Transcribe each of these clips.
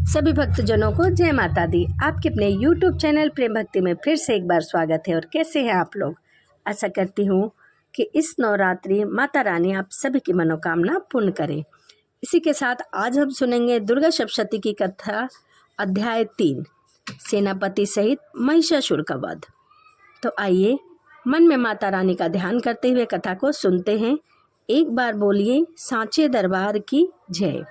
सभी भक्तजनों को जय माता दी। आपके अपने YouTube चैनल प्रेम भक्ति में फिर से एक बार स्वागत है। और कैसे हैं आप लोग? आशा करती हूँ कि इस नवरात्रि माता रानी आप सभी की मनोकामना पूर्ण करे। इसी के साथ आज हम सुनेंगे दुर्गा सप्तशती की कथा, अध्याय 3, सेनापति सहित महिषासुर का वध। तो आइए मन में माता रानी का ध्यान करते हुए कथा को सुनते हैं। एक बार बोलिए सांचे दरबार की जय।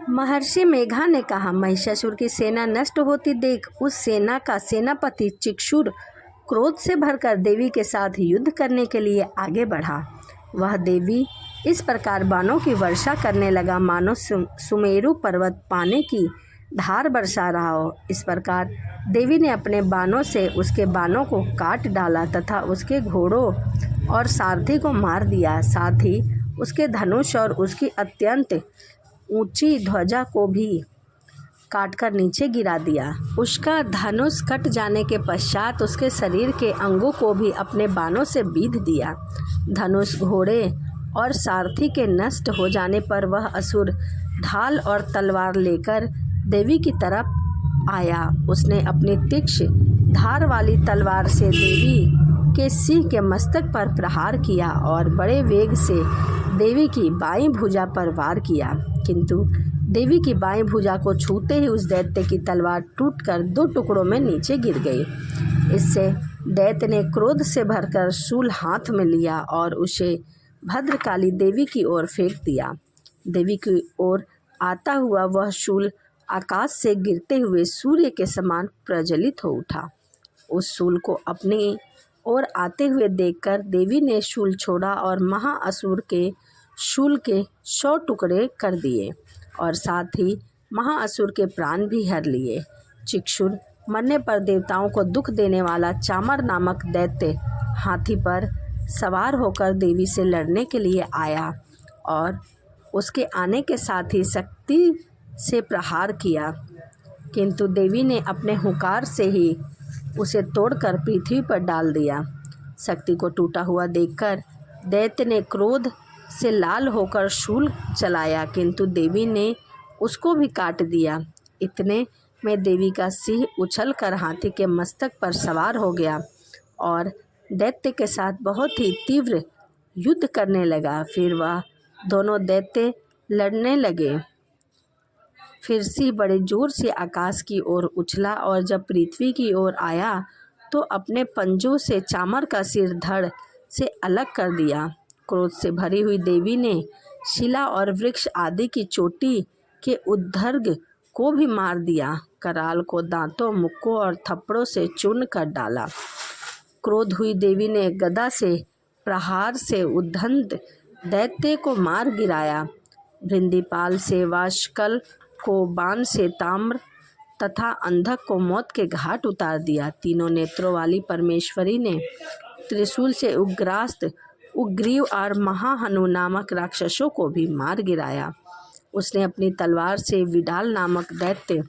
महर्षि मेघा ने कहा, महिषासुर की सेना नष्ट होती देख उस सेना का सेनापति चिक्षुर क्रोध से भरकर देवी के साथ युद्ध करने के लिए आगे बढ़ा। वह देवी इस प्रकार बाणों की वर्षा करने लगा मानो सुमेरु पर्वत पानी की धार बरसा रहा हो। इस प्रकार देवी ने अपने बाणों से उसके बाणों को काट डाला तथा उसके घोड़ों और सारथी को मार दिया। साथ ही उसके धनुष और उसकी अत्यंत ऊंची ध्वजा को भी काटकर नीचे गिरा दिया। उसका धनुष कट जाने के पश्चात उसके शरीर के अंगों को भी अपने बाणों से बीध दिया। धनुष, घोड़े और सारथी के नष्ट हो जाने पर वह असुर ढाल और तलवार लेकर देवी की तरफ आया। उसने अपनी तीक्ष्ण धार वाली तलवार से देवी के सिंह के मस्तक पर प्रहार किया और बड़े वेग से देवी की बाईं भुजा पर वार किया, किंतु देवी की बाईं भुजा को छूते ही उस दैत्य की तलवार टूटकर 2 टुकड़ों में नीचे गिर गई। इससे दैत्य ने क्रोध से भरकर शूल हाथ में लिया और उसे भद्रकाली देवी की ओर फेंक दिया। देवी की ओर आता हुआ वह शूल आकाश से गिरते हुए सूर्य के समान प्रज्वलित हो उठा। उस शूल को अपनी ओर आते हुए देखकर देवी ने शूल छोड़ा और महाअसुर के शूल के 100 टुकड़े कर दिए और साथ ही महाअसुर के प्राण भी हर लिए। चिक्षुर मरने पर देवताओं को दुख देने वाला चामर नामक दैत्य हाथी पर सवार होकर देवी से लड़ने के लिए आया और उसके आने के साथ ही शक्ति से प्रहार किया, किंतु देवी ने अपने हुंकार से ही उसे तोड़कर पृथ्वी पर डाल दिया। शक्ति को टूटा हुआ देखकर दैत्य ने क्रोध से लाल होकर शूल चलाया, किंतु देवी ने उसको भी काट दिया। इतने में देवी का सिंह उछलकर हाथी के मस्तक पर सवार हो गया और दैत्य के साथ बहुत ही तीव्र युद्ध करने लगा। फिर वह दोनों दैत्य लड़ने लगे। फिर सिंह बड़े जोर से आकाश की ओर उछला और जब पृथ्वी की ओर आया तो अपने पंजों से चामर का सिर धड़ से अलग कर दिया। क्रोध से भरी हुई देवी ने शिला और वृक्ष आदि की चोटी के उद्दर्ग को भी मार दिया। कराल को दांतों, मुक्कों और थप्पड़ों से चूर्ण कर डाला। क्रोध हुई देवी ने गदा से प्रहार से उद्दंड दैत्य को मार गिराया। भृंदीपाल से वाशकल को बाण से ताम्र तथा अंधक को मौत के घाट उतार दिया। तीनों नेत्रों वाली परमेश्वरी ने त्रिशूल से उग्रास्त उग्रीव और महाहनु नामक राक्षसों को भी मार गिराया। उसने अपनी तलवार से विडाल नामक दैत्य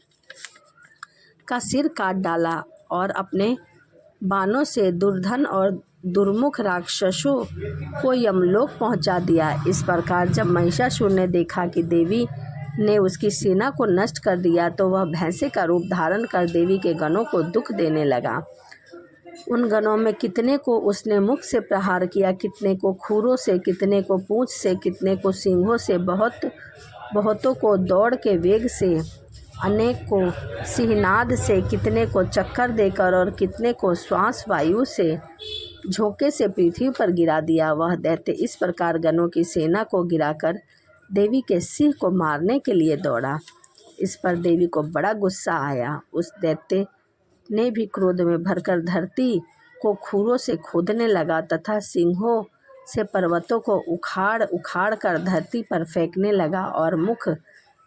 का सिर काट डाला और अपने बाणों से दुर्धन और दुर्मुख राक्षसों को यमलोक पहुंचा दिया। इस प्रकार जब महिषासुर ने देखा कि देवी ने उसकी सेना को नष्ट कर दिया तो वह भैंसे का रूप धारण कर देवी के गणों को दुख देने लगा। उन गणों में कितने को उसने मुख से प्रहार किया, कितने को खूरों से, कितने को पूंछ से, कितने को सींगों से, बहुतों को दौड़ के वेग से, अनेक को सिंहनाद से, कितने को चक्कर देकर और कितने को श्वास वायु से झोंके से पृथ्वी पर गिरा दिया। वह दैत्य इस प्रकार गणों की सेना को गिराकर देवी के सिंह को मारने के लिए दौड़ा। इस पर देवी को बड़ा गुस्सा आया। उस दैत्य ने भी क्रोध में भरकर धरती को खूरों से खोदने लगा तथा सिंहों से पर्वतों को उखाड़ उखाड़ कर धरती पर फेंकने लगा और मुख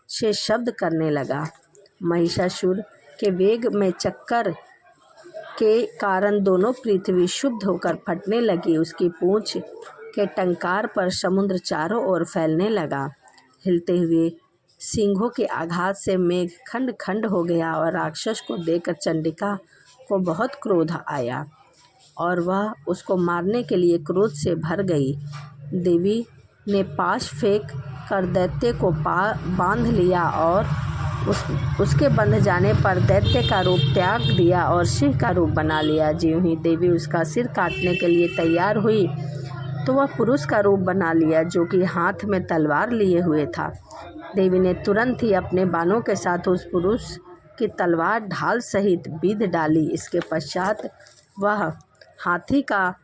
से शब्द करने लगा। महिषासुर के वेग में चक्कर के कारण दोनों पृथ्वी शुद्ध होकर फटने लगी। उसकी पूंछ के टंकार पर समुद्र चारों ओर फैलने लगा। हिलते हुए सिंहों के आघात से मेघ खंड खंड हो गया और राक्षस को देखकर चंडिका को बहुत क्रोध आया और वह उसको मारने के लिए क्रोध से भर गई। देवी ने पाश फेंक कर दैत्य को बांध लिया और उसके बंध जाने पर दैत्य का रूप त्याग दिया और सिंह का रूप बना लिया। ज्यों ही देवी उसका सिर काटने के लिए तैयार हुई तो वह पुरुष का रूप बना लिया जो कि हाथ में तलवार लिए हुए था। देवी ने तुरंत ही अपने बाणों के साथ उस पुरुष की तलवार ढाल सहित बीध डाली। इसके पश्चात वह हाथी का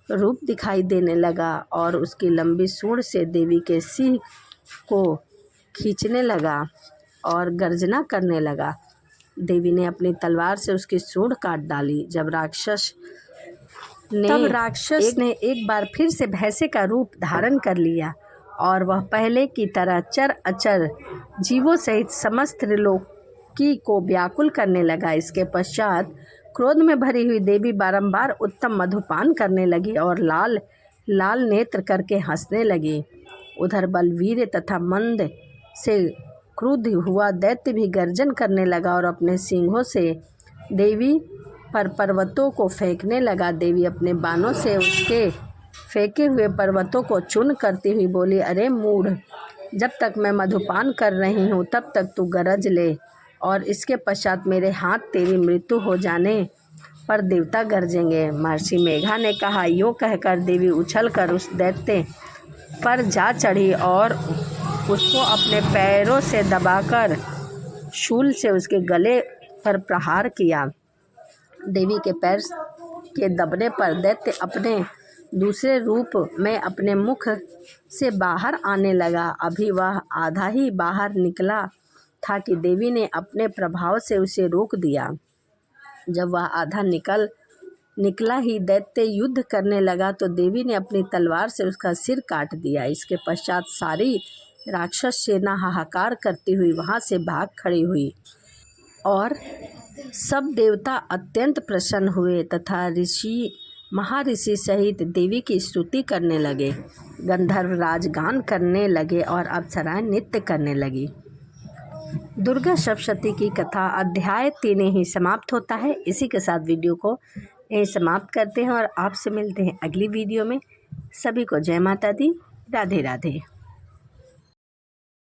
रूप दिखाई देने लगा और उसकी लंबी सूंड से देवी के सिंह को खींचने लगा और गर्जना करने लगा। देवी ने अपनी तलवार से उसकी सूंड काट डाली। जब राक्षस ने एक बार फिर से भैंसे का रूप धारण कर लिया और वह पहले की तरह चर अचर जीवों सहित समस्त त्रिलोकी को व्याकुल करने लगा। इसके पश्चात क्रोध में भरी हुई देवी बारंबार उत्तम मधुपान करने लगी और लाल लाल नेत्र करके हंसने लगी। उधर बलवीर तथा मंद से क्रुद्ध हुआ दैत्य भी गर्जन करने लगा और अपने सिंहों से देवी पर पर्वतों को फेंकने लगा। देवी अपने बाणों से उसके फेंके हुए पर्वतों को चूर्ण करती हुई बोली, अरे मूढ़, जब तक मैं मधुपान कर रही हूँ तब तक तू गरज ले और इसके पश्चात मेरे हाथ तेरी मृत्यु हो जाने पर देवता गरजेंगे। महर्षि मेघा ने कहा। यूँ कहकर देवी उछलकर उस दैत्य पर जा चढ़ी और उसको अपने पैरों से दबाकर शूल से उसके गले पर प्रहार किया। देवी के पैर के दबने पर दैत्य अपने दूसरे रूप में अपने मुख से बाहर आने लगा। अभी वह आधा ही बाहर निकला था कि देवी ने अपने प्रभाव से उसे रोक दिया। जब वह आधा निकला ही दैत्य युद्ध करने लगा तो देवी ने अपनी तलवार से उसका सिर काट दिया। इसके पश्चात सारी राक्षस सेना हाहाकार करती हुई वहां से भाग खड़ी हुई और सब देवता अत्यंत प्रसन्न हुए तथा महाऋषि सहित देवी की स्तुति करने लगे। गंधर्व राज गान करने लगे और अप्सराएं नृत्य करने लगी। दुर्गा सप्तशती की कथा अध्याय 3 ही समाप्त होता है। इसी के साथ वीडियो को यहीं समाप्त करते हैं और आपसे मिलते हैं अगली वीडियो में। सभी को जय माता दी, राधे राधे।